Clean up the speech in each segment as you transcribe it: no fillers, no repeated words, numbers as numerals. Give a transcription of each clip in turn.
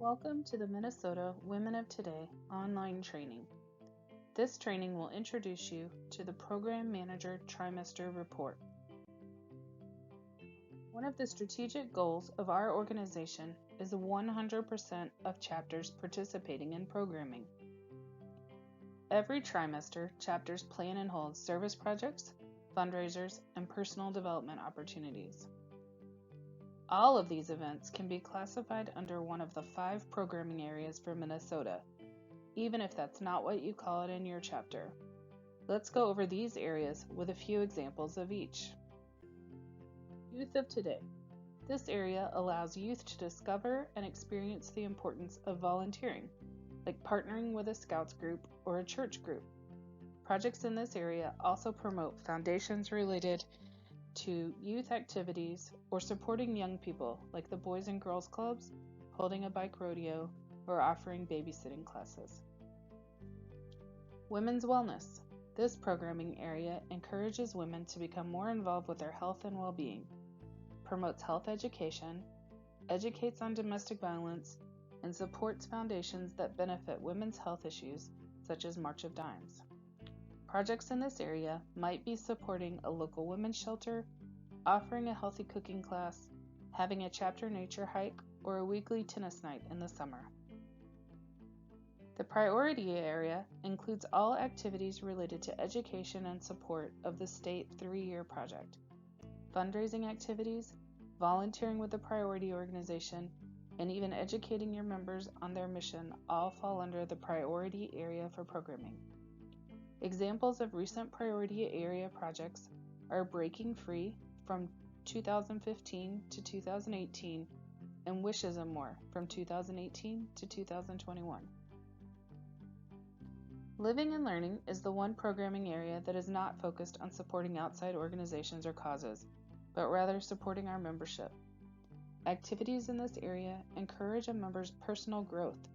Welcome to the Minnesota Women of Today online training. This training will introduce you to the Program Manager Trimester Report. One of the strategic goals of our organization is 100% of chapters participating in programming. Every trimester, chapters plan and hold service projects, fundraisers, and personal development opportunities. All of these events can be classified under one of the 5 programming areas for Minnesota, even if that's not what you call it in your chapter. Let's go over these areas with a few examples of each. Youth of Today. This area allows youth to discover and experience the importance of volunteering, like partnering with a Scouts group or a church group. Projects in this area also promote foundations related to youth activities or supporting young people like the Boys and Girls Clubs, holding a bike rodeo, or offering babysitting classes. Women's Wellness. This programming area encourages women to become more involved with their health and well-being, promotes health education, educates on domestic violence, and supports foundations that benefit women's health issues such as March of Dimes. Projects in this area might be supporting a local women's shelter, offering a healthy cooking class, having a chapter nature hike, or a weekly tennis night in the summer. The priority area includes all activities related to education and support of the state 3-year project. Fundraising activities, volunteering with the priority organization, and even educating your members on their mission all fall under the priority area for programming. Examples of recent priority area projects are Breaking Free from 2015 to 2018 and Wishes and More from 2018 to 2021. Living and Learning is the one programming area that is not focused on supporting outside organizations or causes, but rather supporting our membership. Activities in this area encourage a member's personal growth,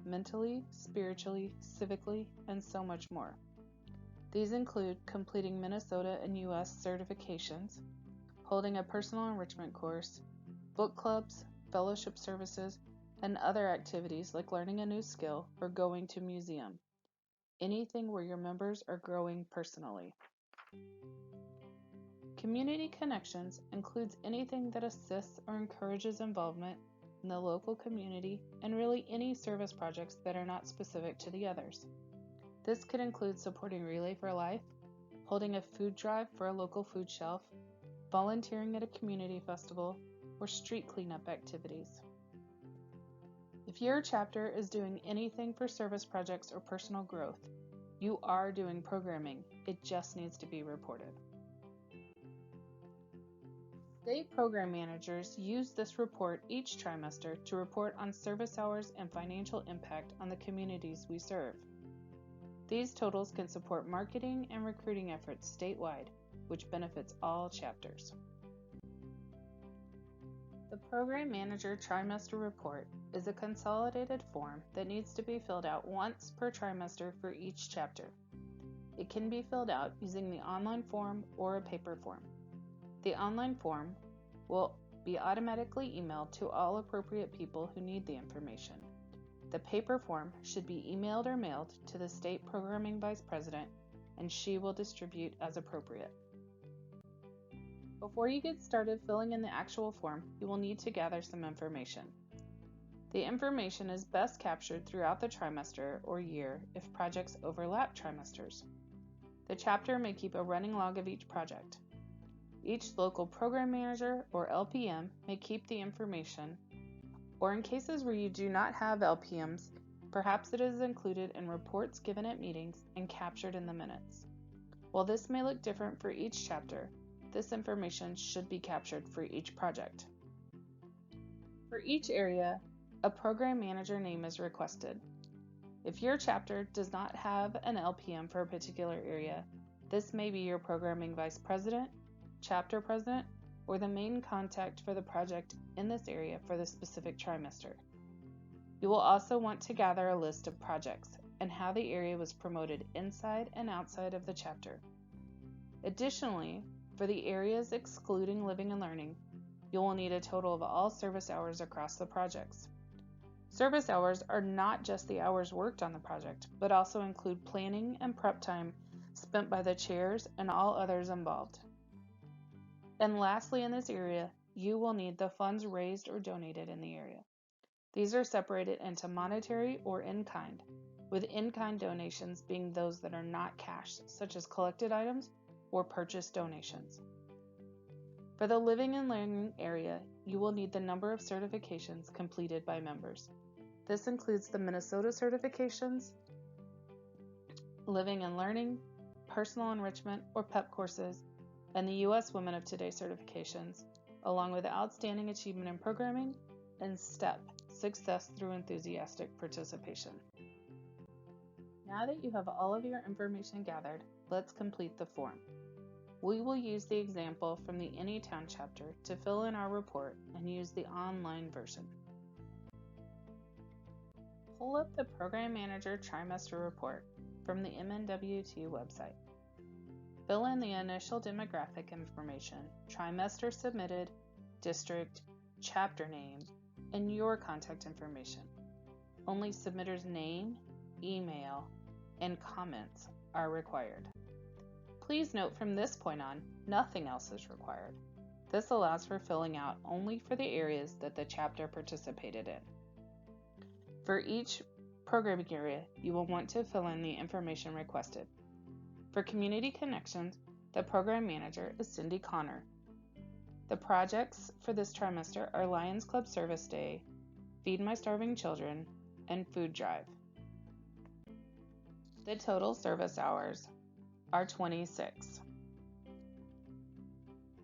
mentally, spiritually, civically, and so much more. These include completing Minnesota and U.S. certifications, holding a personal enrichment course, book clubs, fellowship services, and other activities like learning a new skill or going to a museum. Anything where your members are growing personally. Community Connections includes anything that assists or encourages involvement in the local community and really any service projects that are not specific to the others. This could include supporting Relay for Life, holding a food drive for a local food shelf, volunteering at a community festival, or street cleanup activities. If your chapter is doing anything for service projects or personal growth, you are doing programming. It just needs to be reported. State program managers use this report each trimester to report on service hours and financial impact on the communities we serve. These totals can support marketing and recruiting efforts statewide, which benefits all chapters. The Program Manager Trimester Report is a consolidated form that needs to be filled out once per trimester for each chapter. It can be filled out using the online form or a paper form. The online form will be automatically emailed to all appropriate people who need the information. The paper form should be emailed or mailed to the State Programming Vice President, and she will distribute as appropriate. Before you get started filling in the actual form, you will need to gather some information. The information is best captured throughout the trimester or year if projects overlap trimesters. The chapter may keep a running log of each project. Each local program manager or LPM may keep the information, or in cases where you do not have LPMs, perhaps it is included in reports given at meetings and captured in the minutes. While this may look different for each chapter, this information should be captured for each project. For each area, a program manager name is requested. If your chapter does not have an LPM for a particular area, this may be your programming vice president, chapter president, or the main contact for the project in this area for the specific trimester. You will also want to gather a list of projects and how the area was promoted inside and outside of the chapter. Additionally, for the areas excluding Living and Learning, you will need a total of all service hours across the projects. Service hours are not just the hours worked on the project, but also include planning and prep time spent by the chairs and all others involved. And lastly, in this area, you will need the funds raised or donated in the area. These are separated into monetary or in-kind, with in-kind donations being those that are not cash, such as collected items or purchased donations. For the living and learning area, you will need the number of certifications completed by members. This includes the Minnesota certifications, Living and Learning, Personal Enrichment or PEP courses, and the U.S. Women of Today certifications, along with Outstanding Achievement in Programming and STEP, Success Through Enthusiastic Participation. Now that you have all of your information gathered, let's complete the form. We will use the example from the Anytown chapter to fill in our report and use the online version. Pull up the Program Manager Trimester Report from the MNWT website. Fill in the initial demographic information, trimester submitted, district, chapter name, and your contact information. Only submitter's name, email, and comments are required. Please note from this point on, nothing else is required. This allows for filling out only for the areas that the chapter participated in. For each programming area, you will want to fill in the information requested. For Community Connections, the Program Manager is Cindy Connor. The projects for this trimester are Lions Club Service Day, Feed My Starving Children, and Food Drive. The total service hours are 26.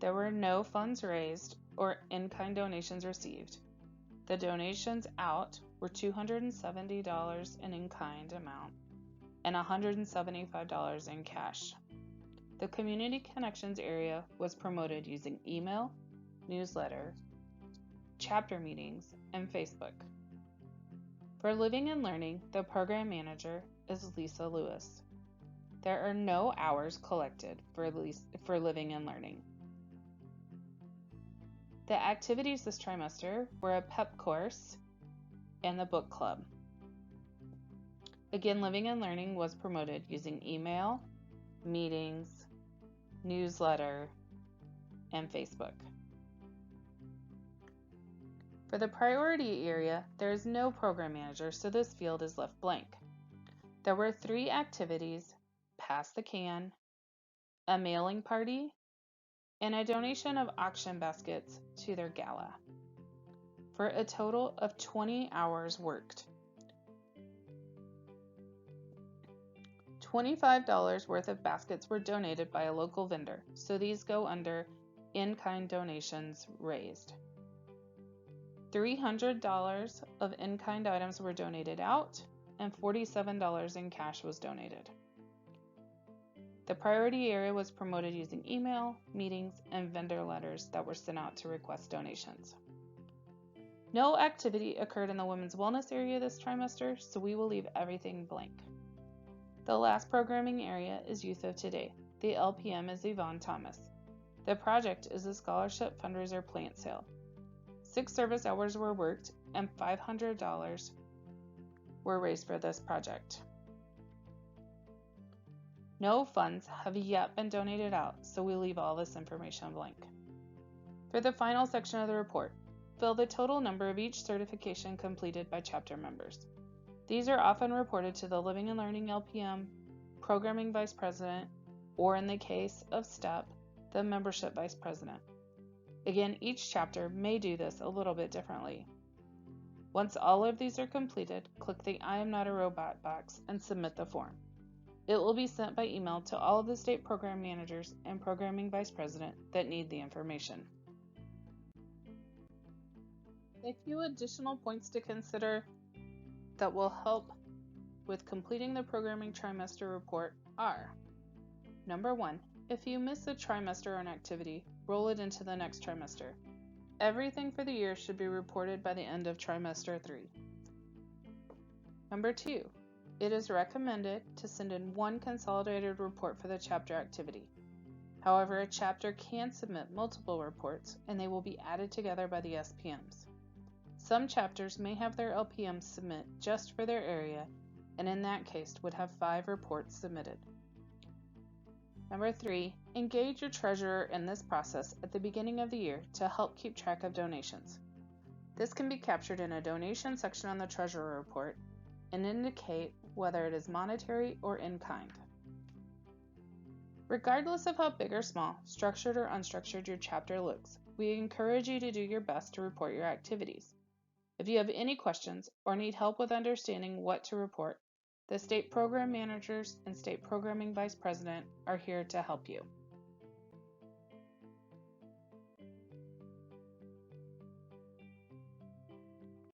There were no funds raised or in-kind donations received. The donations out were $270 in in-kind amount and $175 in cash. The Community Connections area was promoted using email, newsletter, chapter meetings, and Facebook. For Living and Learning, the Program Manager is Lisa Lewis. There are no hours collected for Living and Learning. The activities this trimester were a PEP course and the book club. Again, Living and Learning was promoted using email, meetings, newsletter, and Facebook. For the priority area, there is no program manager, so this field is left blank. There were 3 activities: Pass the Can, a mailing party, and a donation of auction baskets to their gala, for a total of 20 hours worked. $25 worth of baskets were donated by a local vendor, so these go under in-kind donations raised. $300 of in-kind items were donated out, and $47 in cash was donated. The priority area was promoted using email, meetings, and vendor letters that were sent out to request donations. No activity occurred in the women's wellness area this trimester, so we will leave everything blank. The last programming area is Youth of Today. The LPM is Yvonne Thomas. The project is a scholarship fundraiser plant sale. 6 service hours were worked and $500 were raised for this project. No funds have yet been donated out, so we leave all this information blank. For the final section of the report, fill the total number of each certification completed by chapter members. These are often reported to the Living and Learning LPM, Programming Vice President, or in the case of STEP, the Membership Vice President. Again, each chapter may do this a little bit differently. Once all of these are completed, click the I am not a robot box and submit the form. It will be sent by email to all of the state program managers and Programming Vice President that need the information. A few additional points to consider that will help with completing the Programming Trimester Report are: Number 1, if you miss a trimester or an activity, roll it into the next trimester. Everything for the year should be reported by the end of trimester 3. Number 2, it is recommended to send in one consolidated report for the chapter activity. However, a chapter can submit multiple reports and they will be added together by the SPMs. Some chapters may have their LPMs submit just for their area, and in that case would have 5 reports submitted. Number 3, engage your treasurer in this process at the beginning of the year to help keep track of donations. This can be captured in a donation section on the treasurer report and indicate whether it is monetary or in kind. Regardless of how big or small, structured or unstructured your chapter looks, we encourage you to do your best to report your activities. If you have any questions or need help with understanding what to report, the state program managers and state programming vice president are here to help you.